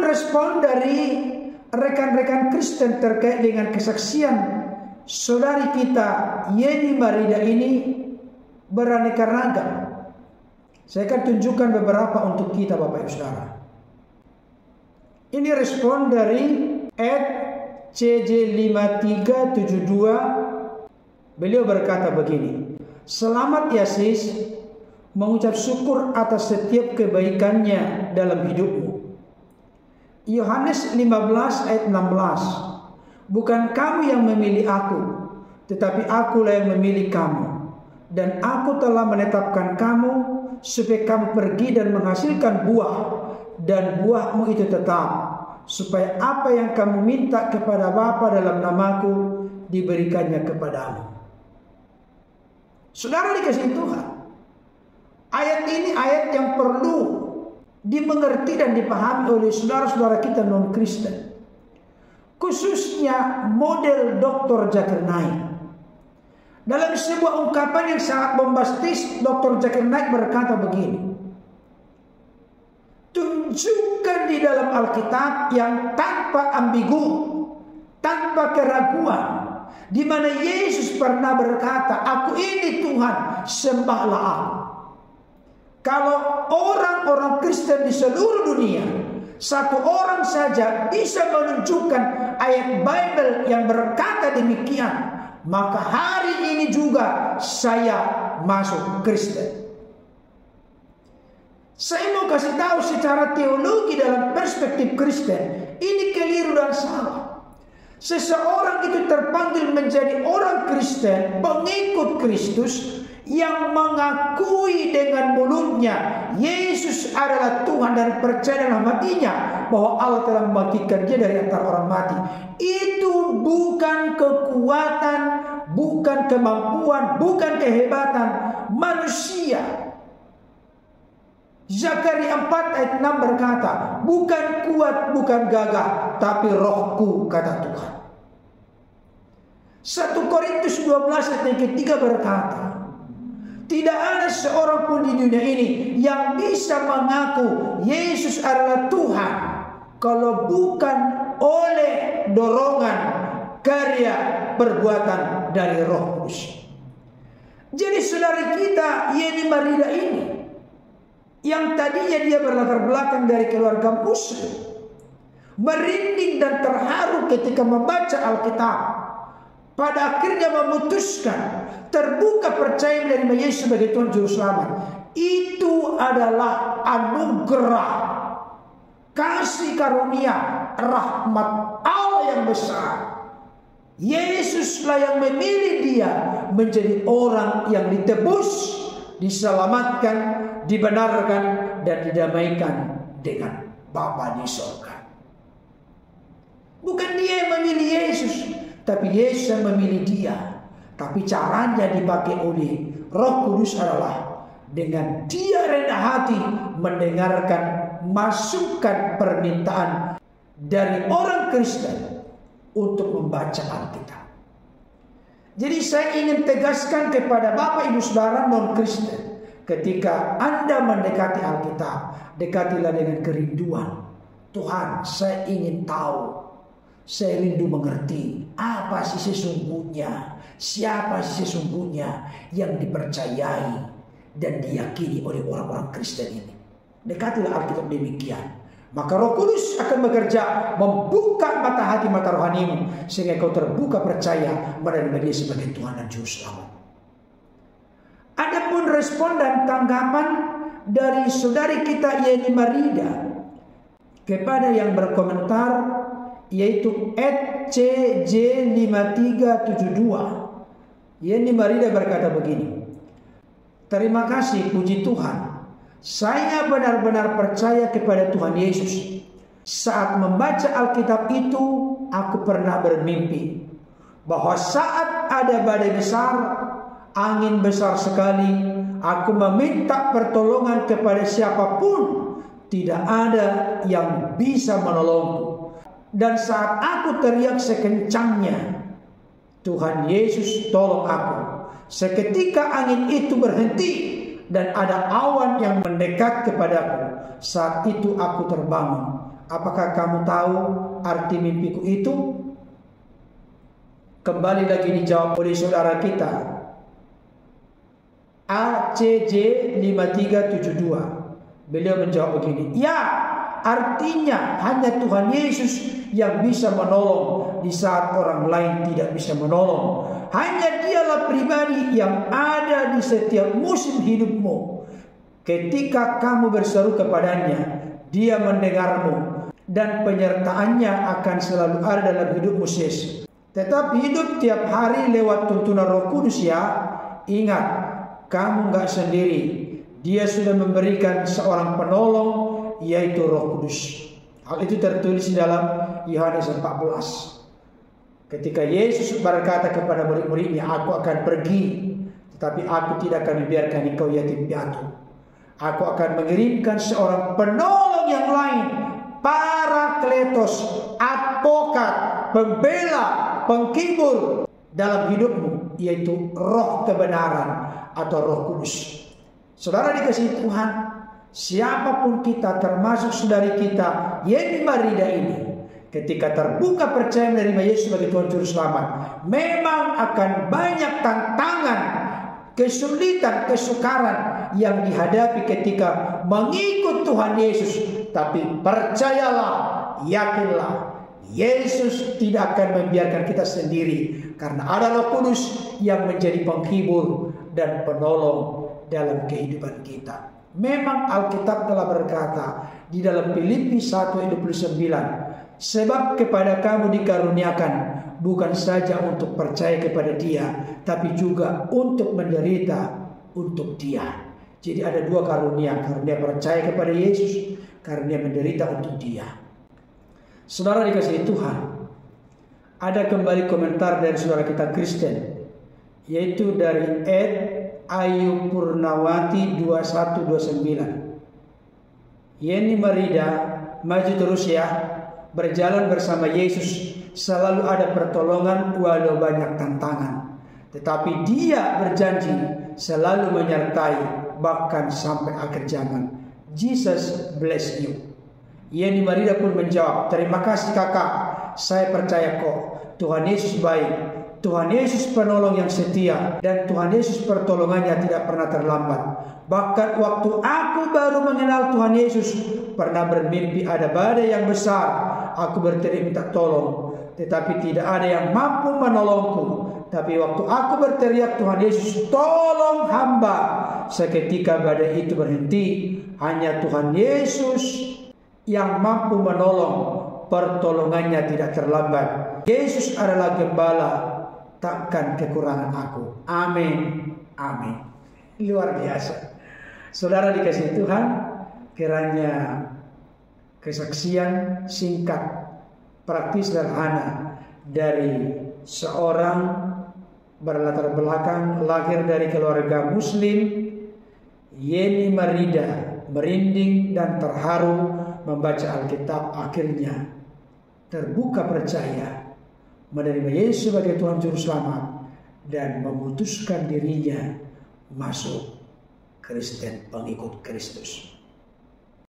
respon dari rekan-rekan Kristen terkait dengan kesaksian saudari kita Yeni Marida ini beraneka ragam. Saya akan tunjukkan beberapa untuk kita, Bapak Ibu Saudara. Ini respon dari @cj5372. Beliau berkata begini: "Selamat ya sis, mengucap syukur atas setiap kebaikannya dalam hidupmu." Yohanes 15 ayat 16. "Bukan kamu yang memilih aku, tetapi akulah yang memilih kamu. Dan aku telah menetapkan kamu supaya kamu pergi dan menghasilkan buah, dan buahmu itu tetap, supaya apa yang kamu minta kepada Bapa dalam namaku diberikannya kepadamu." Saudara dikasihi Tuhan, ayat ini ayat yang perlu dimengerti dan dipahami oleh saudara-saudara kita non-Kristen, khususnya model Dr. Zakir Naik. Dalam sebuah ungkapan yang sangat bombastis, Dr. Zakir Naik berkata begini: "Tunjukkan di dalam Alkitab yang tanpa ambigu, tanpa keraguan, di mana Yesus pernah berkata, 'Aku ini Tuhan, sembahlah aku.'" Kalau orang-orang Kristen di seluruh dunia, satu orang saja bisa menunjukkan ayat Bible yang berkata demikian, maka hari ini juga saya masuk Kristen. Saya mau kasih tahu secara teologi dalam perspektif Kristen, ini keliru dan salah. Seseorang itu terpanggil menjadi orang Kristen, pengikut Kristus, yang mengakui dengan mulutnya Yesus adalah Tuhan dan percaya dalam hatinya bahwa Allah telah membangkitkan dia dari antara orang mati. Itu bukan kekuatan, bukan kemampuan, bukan kehebatan manusia. Zakaria 4 ayat 6 berkata, "Bukan kuat, bukan gagah, tapi rohku," kata Tuhan. 1 Korintus 12 ayat yang ketiga berkata, "Tidak ada seorang pun di dunia ini yang bisa mengaku Yesus adalah Tuhan kalau bukan oleh dorongan karya perbuatan dari Roh Kudus." Jadi saudari kita Yeni Marida ini, yang tadinya dia berlatar belakang dari keluarga Muslim, merinding dan terharu ketika membaca Alkitab, pada akhirnya memutuskan terbuka percaya menerima Yesus sebagai Tuhan Juru Selamat. Itu adalah anugerah, kasih karunia, rahmat Allah yang besar. Yesuslah yang memilih dia menjadi orang yang ditebus, diselamatkan, dibenarkan, dan didamaikan dengan Bapa di surga. Bukan dia yang memilih Yesus, tapi Yesus yang memilih dia. Tapi caranya dipakai oleh Roh Kudus adalah dengan dia rendah hati mendengarkan masukan permintaan dari orang Kristen untuk membaca Alkitab. Jadi saya ingin tegaskan kepada Bapak Ibu Saudara non-Kristen, ketika Anda mendekati Alkitab, dekatilah dengan kerinduan. Tuhan, saya ingin tahu, saya rindu mengerti apa sih sesungguhnya, siapa sih sesungguhnya yang dipercayai dan diyakini oleh orang-orang Kristen ini. Dekatilah Alkitab demikian. Maka Roh Kudus akan bekerja membuka mata hati, mata rohanimu, sehingga kau terbuka percaya menerima dia sebagai Tuhan dan Juru Selamat. Adapun respon dan tanggapan dari saudari kita Yeni Marida kepada yang berkomentar, yaitu @cj5372. Yeni Marida berkata begini: "Terima kasih, puji Tuhan. Saya benar-benar percaya kepada Tuhan Yesus. Saat membaca Alkitab itu, aku pernah bermimpi bahwa saat ada badai besar, angin besar sekali, aku meminta pertolongan kepada siapapun, tidak ada yang bisa menolongku. Dan saat aku teriak sekencangnya, Tuhan Yesus tolong aku. Seketika angin itu berhenti dan ada awan yang mendekat kepadaku. Saat itu aku terbangun. apakah kamu tahu arti mimpiku itu? Kembali lagi dijawab oleh saudara kita ACJ 5372. Beliau menjawab begini, ya, artinya hanya Tuhan Yesus yang bisa menolong di saat orang lain tidak bisa menolong. Hanya dialah pribadi yang ada di setiap musim hidupmu. Ketika kamu berseru kepadanya, dia mendengarmu, dan penyertaannya akan selalu ada dalam hidupmu sis. Tetapi hidup tiap hari lewat tuntunan Roh Kudus ya. Ingat, kamu gak sendiri. Dia sudah memberikan seorang penolong, yaitu Roh Kudus. Hal itu tertulis di dalam Yohanes 14. Ketika Yesus berkata kepada murid-muridnya, aku akan pergi, tetapi aku tidak akan membiarkan engkau yatim piatu. Aku akan mengirimkan seorang penolong yang lain, Parakletos, advokat, pembela, penghibur dalam hidupmu, yaitu Roh kebenaran atau Roh Kudus. Saudara dikasihi Tuhan, siapapun kita, termasuk saudari kita Yeni Marida ini, ketika terbuka percaya menerima Yesus sebagai Tuhan Juru Selamat, memang akan banyak tantangan, kesulitan, kesukaran yang dihadapi ketika mengikut Tuhan Yesus. Tapi percayalah, yakinlah, Yesus tidak akan membiarkan kita sendiri, karena ada Roh Kudus yang menjadi penghibur dan penolong dalam kehidupan kita. Memang Alkitab telah berkata di dalam Filipi 1:29, sebab kepada kamu dikaruniakan bukan saja untuk percaya kepada Dia, tapi juga untuk menderita untuk Dia. Jadi ada dua karunia, karunia percaya kepada Yesus, karunia menderita untuk Dia. Saudara dikasihi Tuhan, ada kembali komentar dari saudara kita Kristen, yaitu dari Ed Ayu Purnawati 2129. Yeni Marida, maju terus ya, berjalan bersama Yesus, selalu ada pertolongan walau banyak tantangan. Tetapi Dia berjanji selalu menyertai bahkan sampai akhir zaman. Jesus bless you. Yeni Marida pun menjawab, terima kasih kakak, saya percaya kok Tuhan Yesus baik. Tuhan Yesus penolong yang setia, dan Tuhan Yesus pertolongannya tidak pernah terlambat. Bahkan waktu aku baru mengenal Tuhan Yesus, pernah bermimpi ada badai yang besar. Aku berteriak minta tolong, tetapi tidak ada yang mampu menolongku. Tapi waktu aku berteriak, Tuhan Yesus tolong hamba, seketika badai itu berhenti. Hanya Tuhan Yesus yang mampu menolong, pertolongannya tidak terlambat. Yesus adalah gembala, takkan kekurangan aku. Amin. Amin. Luar biasa. Saudara dikasihi Tuhan, kiranya kesaksian singkat, praktis, sederhana dari seorang berlatar belakang lahir dari keluarga Muslim, Yeni Marida, merinding dan terharu membaca Alkitab, akhirnya terbuka percaya menerima Yesus sebagai Tuhan Juru Selamat dan memutuskan dirinya masuk Kristen, pengikut Kristus.